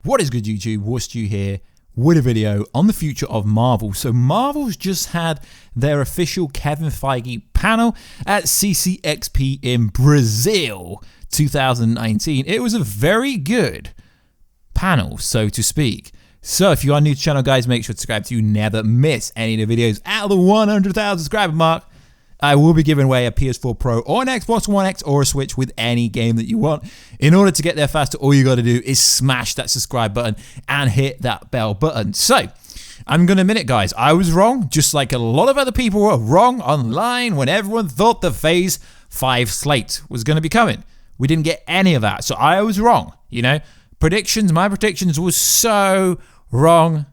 What is good, YouTube? Stu here with a video on the future of Marvel. So Marvel's just had their official Kevin Feige panel at Ccxp in Brazil 2019. It was a very good panel, so to speak. So if you are new to the channel, guys, make sure to subscribe so you never miss any of the videos at the 100,000 subscriber mark. I will be giving away a PS4 Pro or an Xbox One X or a Switch with any game that you want. In order to get there faster, all you got to do is smash that subscribe button and hit that bell button. So, I'm going to admit it, guys. I was wrong, just like a lot of other people were wrong online when everyone thought the Phase 5 slate was going to be coming. We didn't get any of that, so I was wrong, you know. My predictions were so wrong.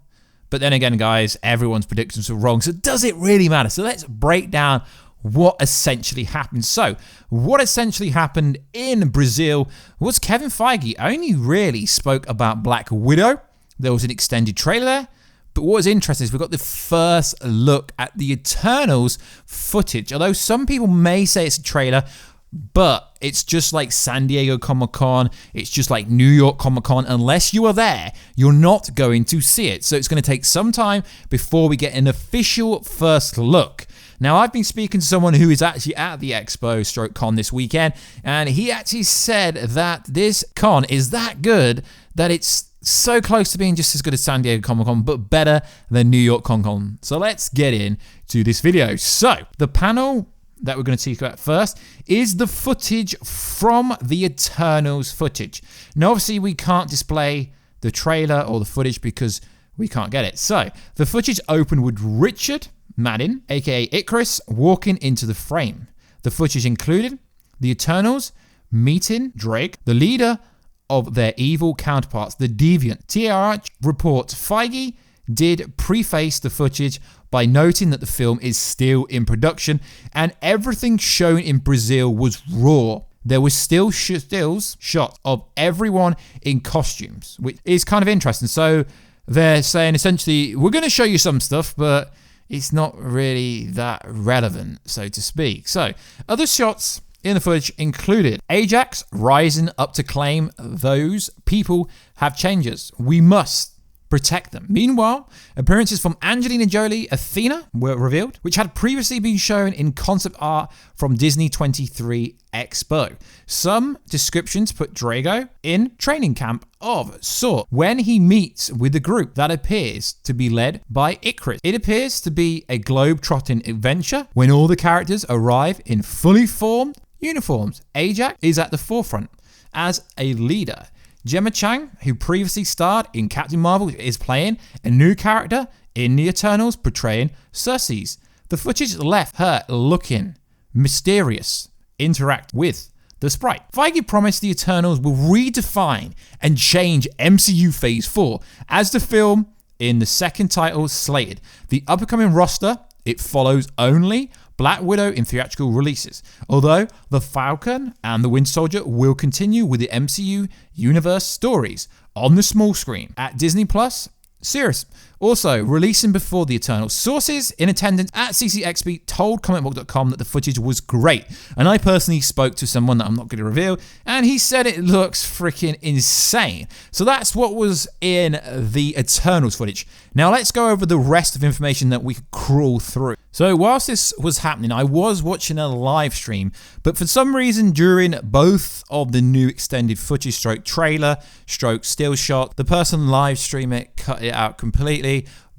But then again, guys, everyone's predictions were wrong, so does it really matter? So let's break down what essentially happened. So, what essentially happened in Brazil was Kevin Feige only really spoke about Black Widow. There was an extended trailer there. But what was interesting is we got the first look at the Eternals footage. Although some people may say it's a trailer, but it's just like San Diego Comic-Con, it's just like New York Comic-Con. Unless you are there, you're not going to see it. So it's going to take some time before we get an official first look. Now, I've been speaking to someone who is actually at the Expo/Con this weekend, and he actually said that this con is that good that it's so close to being just as good as San Diego Comic-Con, but better than New York Comic-Con. So let's get into this video. So, the panel that we're going to speak about first is the footage from the Eternals footage. Now, obviously, we can't display the trailer or the footage because we can't get it. So, the footage opened with Richard Madden, aka Icarus, walking into the frame. The footage included the Eternals meeting Drake, the leader of their evil counterparts, the Deviant. TRH reports Feige did preface the footage by noting that the film is still in production and everything shown in Brazil was raw. There was still stills shot of everyone in costumes, which is kind of interesting. So they're saying essentially, we're going to show you some stuff, but it's not really that relevant, so to speak. So, other shots in the footage included Ajax rising up to claim those people have changes. We must protect them. Meanwhile, appearances from Angelina Jolie, Athena were revealed, which had previously been shown in concept art from Disney 23 Expo. Some descriptions put Drago in training camp of sort when he meets with the group that appears to be led by Icarus. It appears to be a globe-trotting adventure when all the characters arrive in fully formed uniforms. Ajax is at the forefront as a leader. Gemma Chan, who previously starred in Captain Marvel, is playing a new character in the Eternals, portraying Circe. The footage left her looking mysterious, interact with the sprite. Feige promised the Eternals will redefine and change MCU Phase 4 as the film in the second title slated. The upcoming roster, it follows only Black Widow in theatrical releases, although The Falcon and The Winter Soldier will continue with the MCU universe stories on the small screen at Disney Plus series. Also, releasing before the Eternals. Sources in attendance at Ccxp told comicbook.com that the footage was great. And I personally spoke to someone that I'm not going to reveal, and he said it looks freaking insane. So that's what was in the Eternals footage. Now let's go over the rest of information that we could crawl through. So whilst this was happening, I was watching a live stream, but for some reason during both of the new extended footage stroke trailer, stroke still shot, the person live streaming it cut it out completely,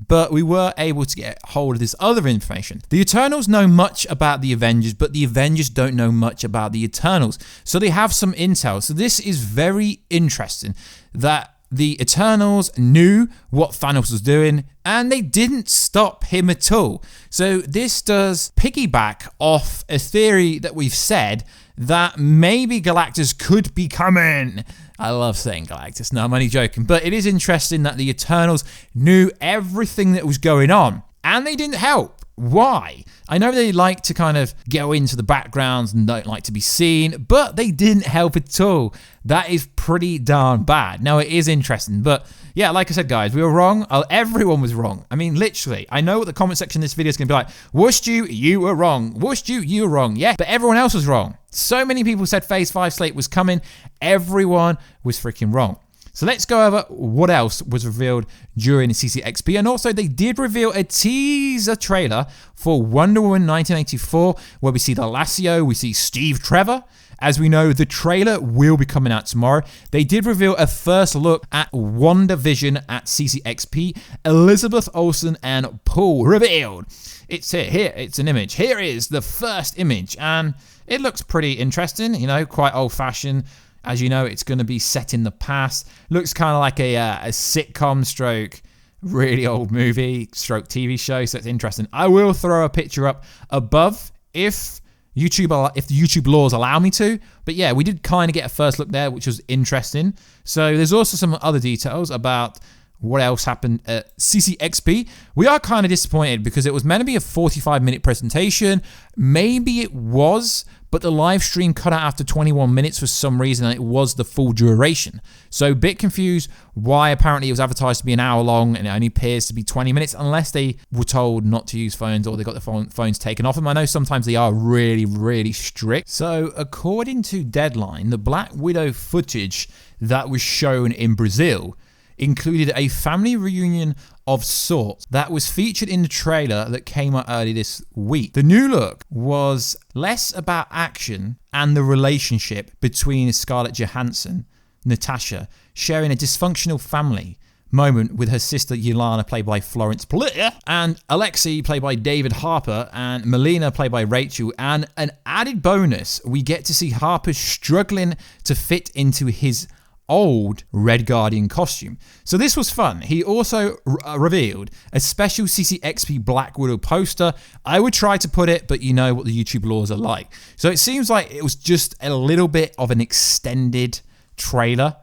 but we were able to get hold of this other information. The Eternals know much about the Avengers, but the Avengers don't know much about the Eternals. So they have some intel. So this is very interesting that the Eternals knew what Thanos was doing, and they didn't stop him at all. So this does piggyback off a theory that we've said that maybe Galactus could be coming. I love saying Galactus. No, I'm only joking. But it is interesting that the Eternals knew everything that was going on, and they didn't help. Why? I know they like to kind of go into the backgrounds and don't like to be seen, but they didn't help at all. That is pretty darn bad. Now, it is interesting, but yeah, like I said, guys, we were wrong. Everyone was wrong. I mean, literally, I know what the comment section of this video is going to be like. Stu, you were wrong. Stu, you were wrong. Yeah, but everyone else was wrong. So many people said Phase 5 slate was coming. Everyone was freaking wrong. So let's go over what else was revealed during the Ccxp. And also they did reveal a teaser trailer for Wonder Woman 1984, where we see the Lasso, we see Steve Trevor. As we know, the trailer will be coming out tomorrow. They did reveal a first look at WandaVision at Ccxp. Elizabeth Olsen and Paul revealed. It's here, it's an image. Here is the first image, and it looks pretty interesting, you know, quite old-fashioned. As you know, it's going to be set in the past. Looks kind of like a sitcom stroke, really old movie stroke TV show, so it's interesting. I will throw a picture up above if the YouTube laws allow me to. But yeah, we did kind of get a first look there, which was interesting. So there's also some other details about what else happened at Ccxp. We are kind of disappointed because it was meant to be a 45-minute presentation. Maybe it was, but the live stream cut out after 21 minutes for some reason, and it was the full duration. So a bit confused why apparently it was advertised to be an hour long and it only appears to be 20 minutes, unless they were told not to use phones or they got the phones taken off them. I know sometimes they are really, really strict. So according to Deadline, the Black Widow footage that was shown in Brazil included a family reunion of sorts that was featured in the trailer that came out early this week. The new look was less about action and the relationship between Scarlett Johansson, Natasha, sharing a dysfunctional family moment with her sister Yelena, played by Florence Pugh, and Alexei, played by David Harper, and Melina, played by Rachel. And an added bonus, we get to see Harper struggling to fit into his old Red Guardian costume. So this was fun. He also revealed a special Ccxp Black Widow poster. I would try to put it, but you know what the YouTube laws are like. So it seems like it was just a little bit of an extended trailer.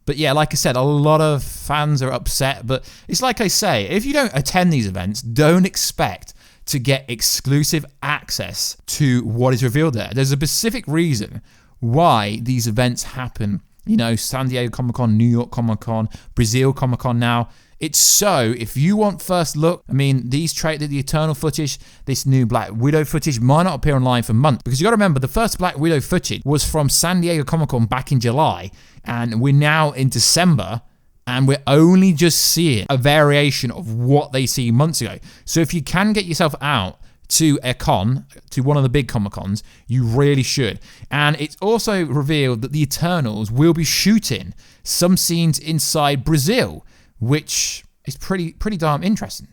But yeah, like I said, a lot of fans are upset. But it's like I say, if you don't attend these events, don't expect to get exclusive access to what is revealed there. There's a specific reason why these events happen. You know, San Diego Comic-Con, New York Comic-Con, Brazil Comic-Con now. It's so, if you want first look, I mean, the Eternal footage, this new Black Widow footage might not appear online for months. Because you got to remember, the first Black Widow footage was from San Diego Comic-Con back in July. And we're now in December. And we're only just seeing a variation of what they see months ago. So if you can get yourself out to a con, to one of the big Comic-Cons, you really should. And it's also revealed that the Eternals will be shooting some scenes inside Brazil, which is pretty darn interesting.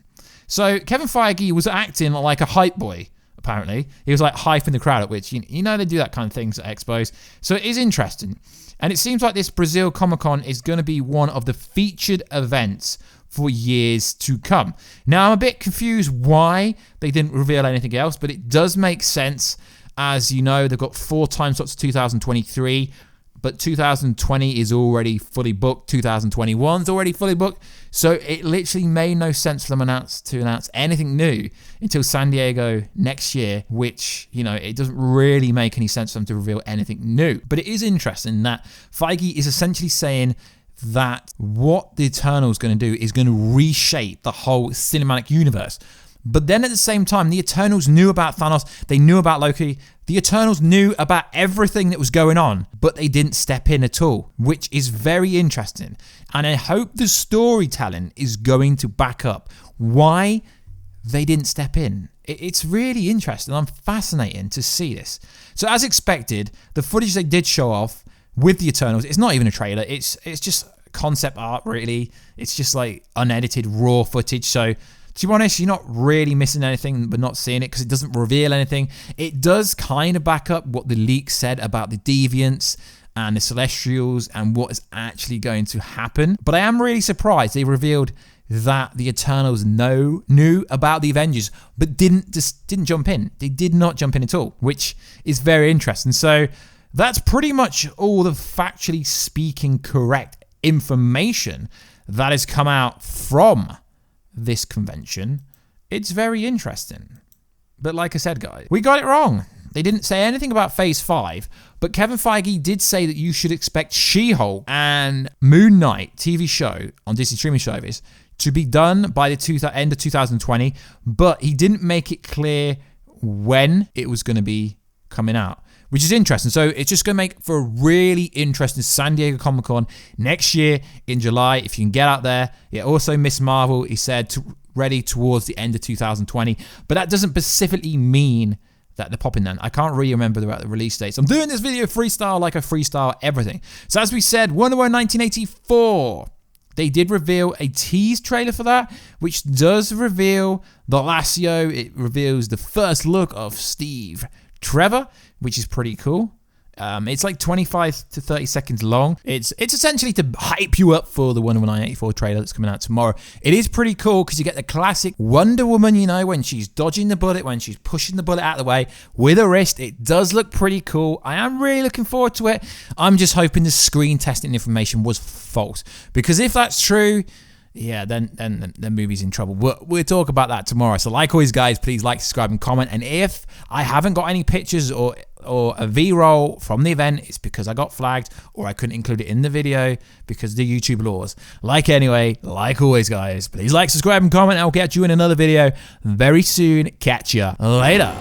So Kevin Feige was acting like a hype boy, apparently. He was like hyping the crowd, at which, you know, they do that kind of things at expos. So it is interesting. And it seems like this Brazil Comic-Con is going to be one of the featured events for years to come. Now, I'm a bit confused why they didn't reveal anything else, but it does make sense. As you know, they've got 4 time slots to 2023, but 2020 is already fully booked. 2021 is already fully booked. So it literally made no sense for them to announce anything new until San Diego next year, which, you know, it doesn't really make any sense for them to reveal anything new. But it is interesting that Feige is essentially saying that what the Eternals going to do is going to reshape the whole cinematic universe. But then at the same time, the Eternals knew about Thanos, they knew about Loki, the Eternals knew about everything that was going on, but they didn't step in at all, which is very interesting. And I hope the storytelling is going to back up why they didn't step in. It's really interesting. I'm fascinating to see this. So as expected, the footage they did show off with the Eternals, it's not even a trailer, it's just concept art, really. It's just like unedited raw footage. So to be honest, you're not really missing anything but not seeing it, because it doesn't reveal anything. It does kind of back up what the leak said about the Deviants and the Celestials and what is actually going to happen. But I am really surprised they revealed that the Eternals knew about the Avengers, but didn't jump in. They did not jump in at all, which is very interesting. So that's pretty much all the factually speaking correct information that has come out from this convention. It's very interesting. But like I said, guys, we got it wrong. They didn't say anything about Phase 5, but Kevin Feige did say that you should expect She-Hulk and Moon Knight TV show on Disney streaming service to be done by the end of 2020, but he didn't make it clear when it was going to be coming out, which is interesting. So it's just going to make for a really interesting San Diego Comic-Con next year in July, if you can get out there. Yeah, also Miss Marvel, he said, ready towards the end of 2020. But that doesn't specifically mean that they're popping then. I can't really remember the release dates. I'm doing this video freestyle like I freestyle everything. So as we said, Wonder Woman 1984. They did reveal a tease trailer for that, which does reveal the Lasso. It reveals the first look of Steve Trevor, which is pretty cool. It's like 25 to 30 seconds long. It's essentially to hype you up for the Wonder Woman 1984 trailer that's coming out tomorrow. It is pretty cool because you get the classic Wonder Woman, you know, when she's dodging the bullet, when she's pushing the bullet out of the way with her wrist. It does look pretty cool. I am really looking forward to it. I'm just hoping the screen testing information was false, because if that's true, yeah, then the movie's in trouble. We'll talk about that tomorrow. So like always, guys, please like, subscribe, and comment. And if I haven't got any pictures or a V-roll from the event, it's because I got flagged or I couldn't include it in the video because of the YouTube laws. Like always, guys, please like, subscribe, and comment. I'll catch you in another video very soon. Catch ya later.